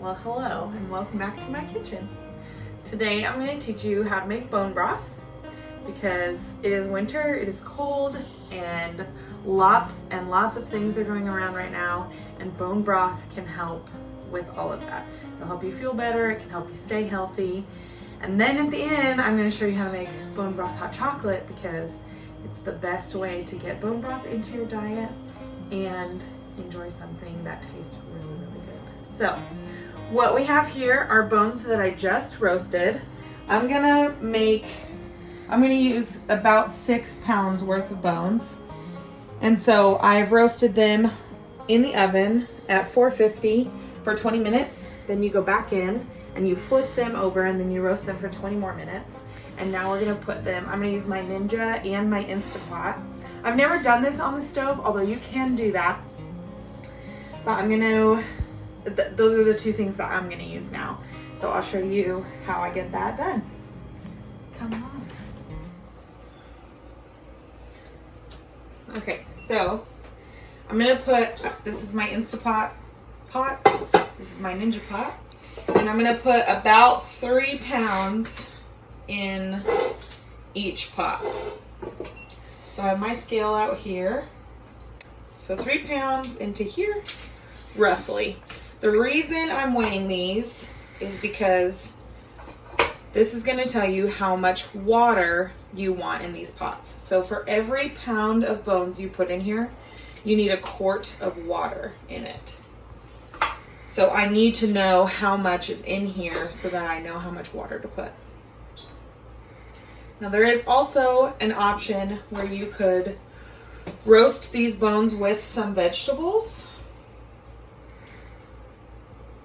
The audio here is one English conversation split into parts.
Well, hello and welcome back to my kitchen. Today I'm going to teach you how to make bone broth because it is winter, it is cold, and lots of things are going around right now, and bone broth can help with all of that. It'll help you feel better, it can help you stay healthy, and then at the end I'm going to show you how to make bone broth hot chocolate because it's the best way to get bone broth into your diet and enjoy something that tastes really good. So what we have here are bones that I just roasted. I'm gonna use about 6 pounds worth of bones. And so I've roasted them in the oven at 450 for 20 minutes. Then you go back in and you flip them over and then you roast them for 20 more minutes. And now we're gonna I'm gonna use my Ninja and my Instapot. I've never done this on the stove, although you can do that. But those are the two things that I'm gonna use now. So I'll show you how I get that done. Come on. Okay, so I'm gonna this is my Instapot pot, this is my Ninja pot, and I'm gonna put about 3 pounds in each pot. So I have my scale out here. So 3 pounds into here, roughly. The reason I'm weighing these is because this is going to tell you how much water you want in these pots. So for every pound of bones you put in here, you need 1 quart of water in it. So I need to know how much is in here so that I know how much water to put. Now there is also an option where you could roast these bones with some vegetables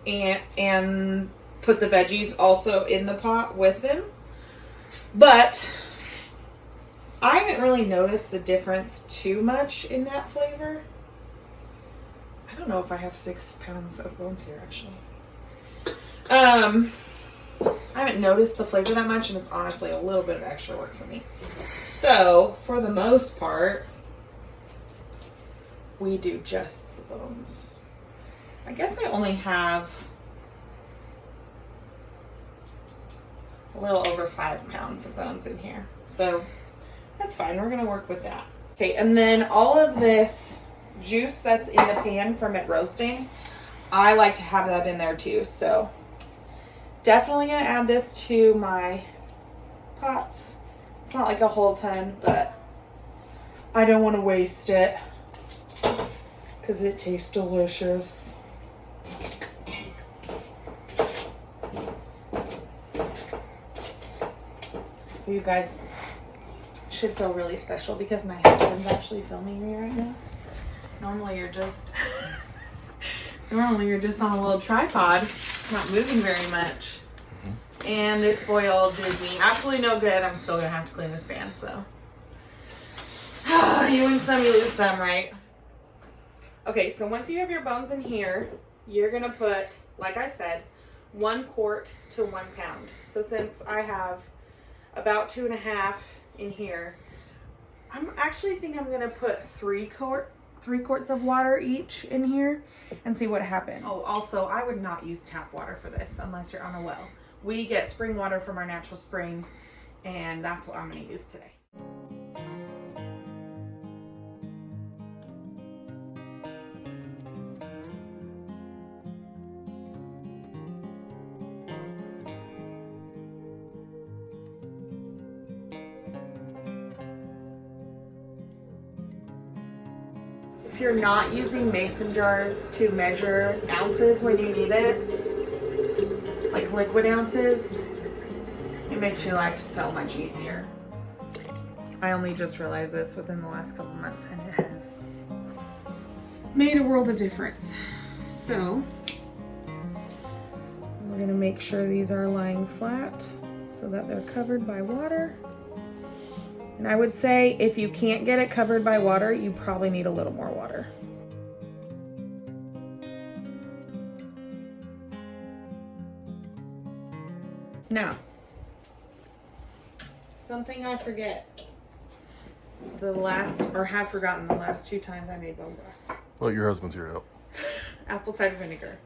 and put the veggies also in the pot with them. But I haven't really noticed the difference too much in that flavor. I don't know if I have 6 pounds of bones here actually. I haven't noticed the flavor that much, and it's honestly a little bit of extra work for me. So for the most part, we do just the bones. I guess I only have a little over 5 pounds of bones in here. So that's fine, we're gonna work with that. Okay, and then all of this juice that's in the pan from it roasting, I like to have that in there too. So definitely gonna add this to my pots. It's not like a whole ton, but I don't want to waste it because it tastes delicious. So you guys should feel really special because my husband's actually filming me right now. Normally you're just on a little tripod, not moving very much. And this foil did me absolutely no good. I'm still gonna have to clean this pan, so. You win some, you lose some, right? Okay, so once you have your bones in here, you're gonna put, like I said, 1 quart to 1 pound. So since I have about 2.5 in here, I think I'm gonna put 3 quarts of water each in here and see what happens. Oh, also, I would not use tap water for this unless you're on a well. We get spring water from our natural spring, and that's what I'm gonna use today. If you're not using mason jars to measure ounces when you need it, like liquid ounces, it makes your life so much easier. I only just realized this within the last couple months, and it has made a world of difference. So we're gonna make sure these are lying flat so that they're covered by water. And I would say if you can't get it covered by water, you probably need a little more water. Now, something I forget have forgotten the last 2 times I made bone broth. Well, your husband's here to help. Apple cider vinegar.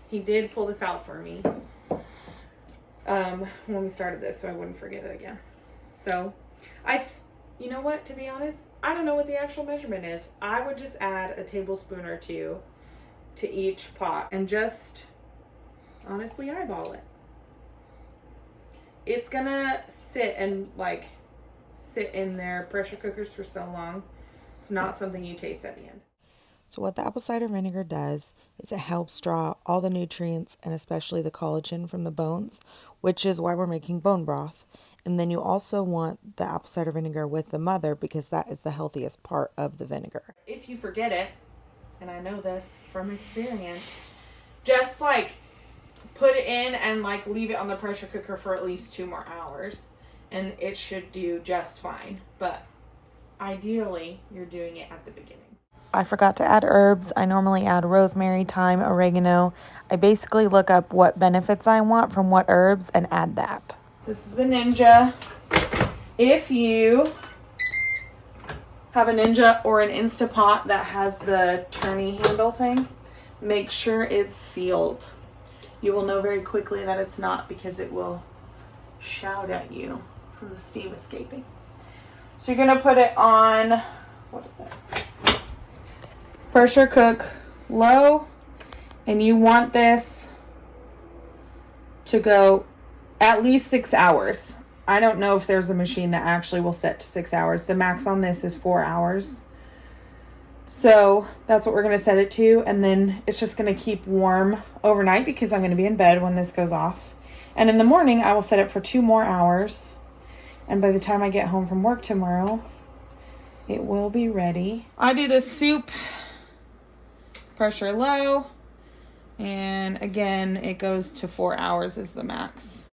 He did pull this out for me when we started this, so I wouldn't forget it again. So you know what, to be honest, I don't know what the actual measurement is. I would just add a tablespoon or two to each pot and just honestly eyeball it. It's gonna sit in their pressure cookers for so long. It's not something you taste at the end. So what the apple cider vinegar does is it helps draw all the nutrients and especially the collagen from the bones, which is why we're making bone broth. And then you also want the apple cider vinegar with the mother because that is the healthiest part of the vinegar. If you forget it, and I know this from experience, just like put it in and like leave it on the pressure cooker for at least 2 more hours and it should do just fine. But ideally, you're doing it at the beginning. I forgot to add herbs. I normally add rosemary, thyme, oregano. I basically look up what benefits I want from what herbs and add that. This is the Ninja. If you have a Ninja or an Instapot that has the turny handle thing, make sure it's sealed. You will know very quickly that it's not because it will shout at you from the steam escaping. So you're gonna put it on, what is that? Pressure cook low, and you want this to go at least 6 hours. I don't know if there's a machine that actually will set to 6 hours. The max on this is 4 hours. So that's what we're going to set it to. And then it's just going to keep warm overnight because I'm going to be in bed when this goes off. And in the morning, I will set it for 2 more hours. And by the time I get home from work tomorrow, it will be ready. I do the soup pressure low. And again, it goes to 4 hours is the max.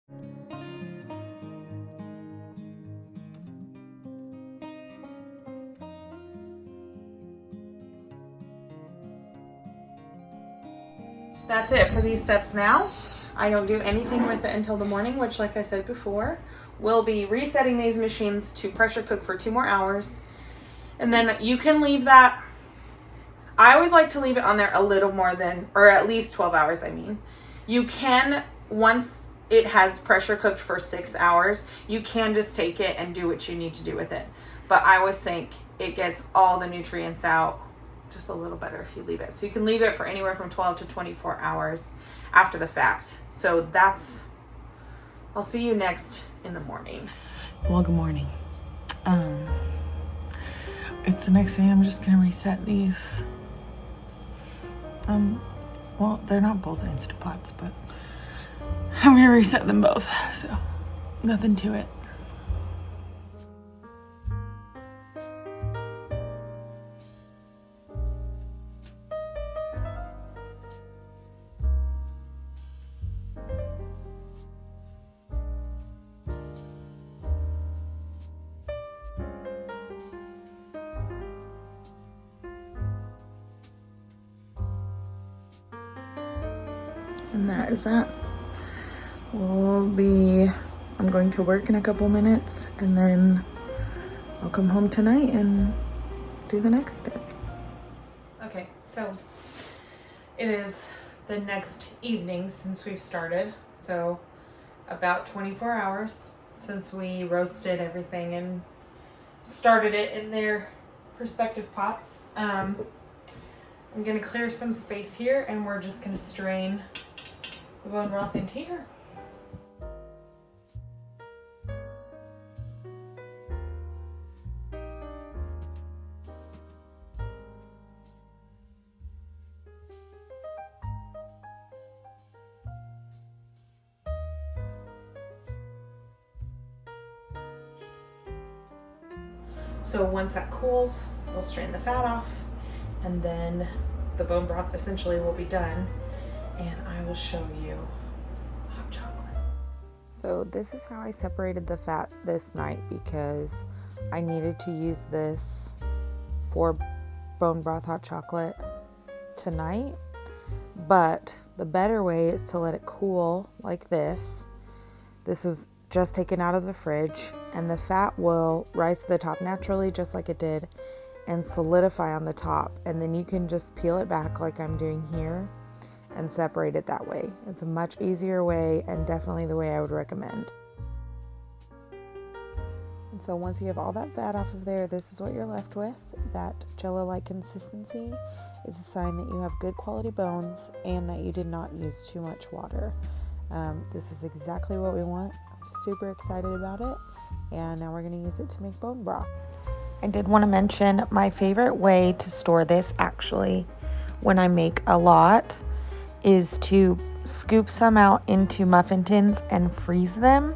That's it for these steps now. I don't do anything with it until the morning, which, like I said before, we'll be resetting these machines to pressure cook for 2 more hours. And then you can leave that. I always like to leave it on there a little more than, or at least 12 hours, I mean. You can, once it has pressure cooked for 6 hours, you can just take it and do what you need to do with it. But I always think it gets all the nutrients out just a little better if you leave it. So you can leave it for anywhere from 12 to 24 hours after the fact. So that's, I'll see you next in the morning. Well, good morning. It's the next day. I'm just gonna reset these. Well, they're not both Instapots, but I'm gonna reset them both. So nothing to it. And that is that. I'm going to work in a couple minutes and then I'll come home tonight and do the next steps. Okay, so it is the next evening since we've started. So about 24 hours since we roasted everything and started it in their respective pots. I'm gonna clear some space here and we're just gonna strain the bone broth into here. So once that cools, we'll strain the fat off and then the bone broth essentially will be done. And I will show you hot chocolate. So this is how I separated the fat this night because I needed to use this for bone broth hot chocolate tonight. But the better way is to let it cool like this. This was just taken out of the fridge and the fat will rise to the top naturally just like it did and solidify on the top. And then you can just peel it back like I'm doing here and separate it that way. It's a much easier way and definitely the way I would recommend. And so once you have all that fat off of there, this is what you're left with. That jello-like consistency is a sign that you have good quality bones and that you did not use too much water. This is exactly what we want. I'm super excited about it. And now we're going to use it to make bone broth. I did want to mention my favorite way to store this actually when I make a lot is to scoop some out into muffin tins and freeze them.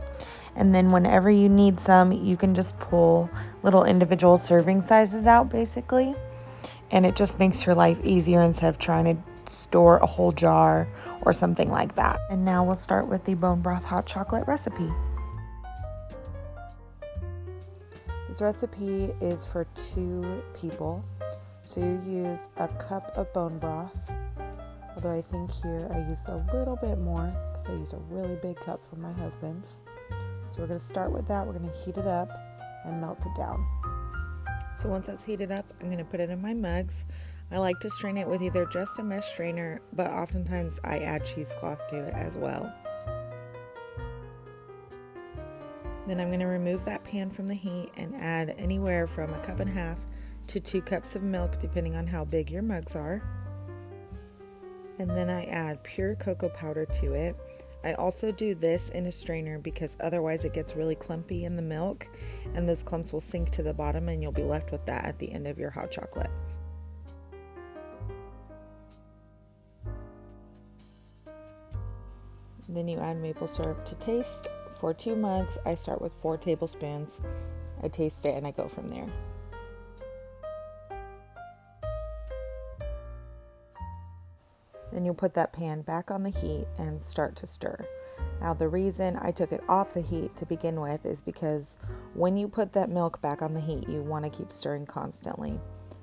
And then whenever you need some, you can just pull little individual serving sizes out basically. And it just makes your life easier instead of trying to store a whole jar or something like that. And now we'll start with the bone broth hot chocolate recipe. This recipe is for 2 people. So you use a cup of bone broth. Although I think here I used a little bit more because I use a really big cup from my husband's. So we're going to start with that. We're going to heat it up and melt it down. So once that's heated up, I'm going to put it in my mugs. I like to strain it with either just a mesh strainer, but oftentimes I add cheesecloth to it as well. Then I'm going to remove that pan from the heat and add anywhere from 1.5 cups to 2 cups of milk, depending on how big your mugs are. And then I add pure cocoa powder to it. I also do this in a strainer because otherwise it gets really clumpy in the milk and those clumps will sink to the bottom and you'll be left with that at the end of your hot chocolate. Then you add maple syrup to taste. For 2 mugs, I start with 4 tablespoons. I taste it and I go from there. Then you'll put that pan back on the heat and start to stir. Now the reason I took it off the heat to begin with is because when you put that milk back on the heat, you want to keep stirring constantly.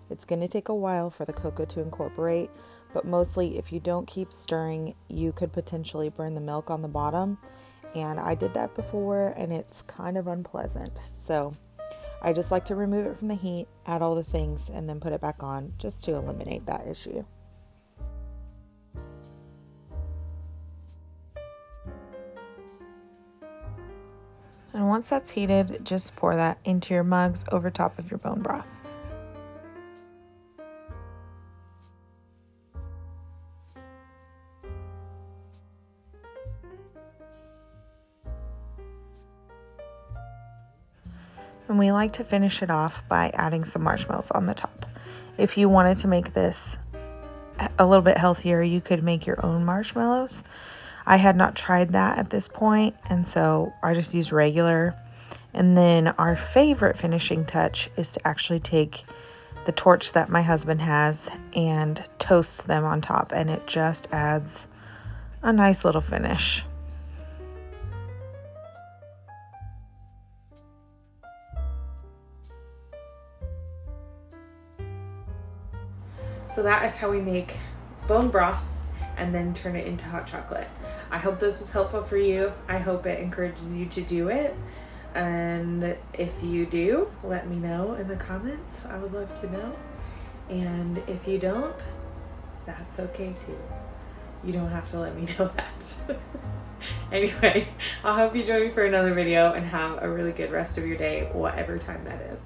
It's going to take a while for the cocoa to incorporate, but mostly if you don't keep stirring, you could potentially burn the milk on the bottom. And I did that before and it's kind of unpleasant. So I just like to remove it from the heat, add all the things, and then put it back on just to eliminate that issue. And once that's heated, just pour that into your mugs over top of your bone broth. And we like to finish it off by adding some marshmallows on the top. If you wanted to make this a little bit healthier, you could make your own marshmallows. I had not tried that at this point, and so I just used regular. And then our favorite finishing touch is to actually take the torch that my husband has and toast them on top, and it just adds a nice little finish. So that is how we make bone broth and then turn it into hot chocolate. I hope this was helpful for you. I hope it encourages you to do it. And if you do, let me know in the comments. I would love to know. And if you don't, that's okay too. You don't have to let me know that. Anyway, I hope you join me for another video and have a really good rest of your day, whatever time that is.